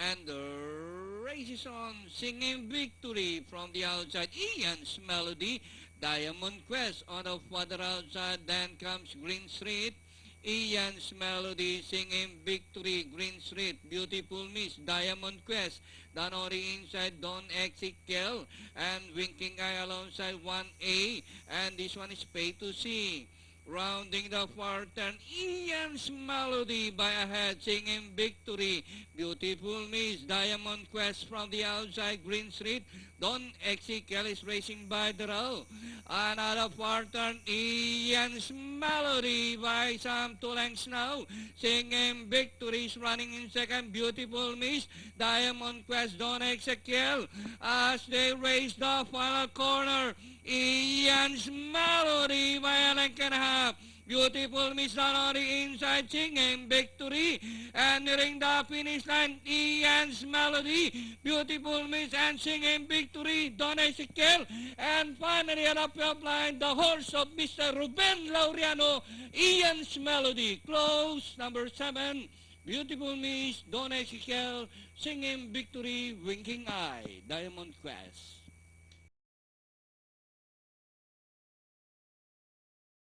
And the race is on, singing victory from the outside. Ian's Melody, Diamond Quest on the further outside. Then comes Green Street. Ian's Melody singing victory, Green Street, Beautiful Miss, Diamond Quest. Down on the inside, Don Ezekiel and Winking Eye alongside 1A. And this one is Pay to See. Rounding the far turn, Ian's Melody by ahead, singing victory. Beautiful Miss, Diamond Quest from the outside, Green Street. Don Ezekiel is racing by the row. Another far turn, Ian's Melody by some 2 lengths now. Singing victory is running in second, Beautiful Miss, Diamond Quest, Don Ezekiel. As they race the final corner, Ian's Melody by a length and a half. Beautiful Miss on the inside, singing victory. And nearing the finish line, Ian's Melody, Beautiful Miss, and singing victory, Don Ezekiel. And finally, at the top line, the horse of Mr. Ruben Laureano, Ian's Melody. Close, number 7, Beautiful Miss, Don Ezekiel, singing victory, Winking Eye, Diamond Quest.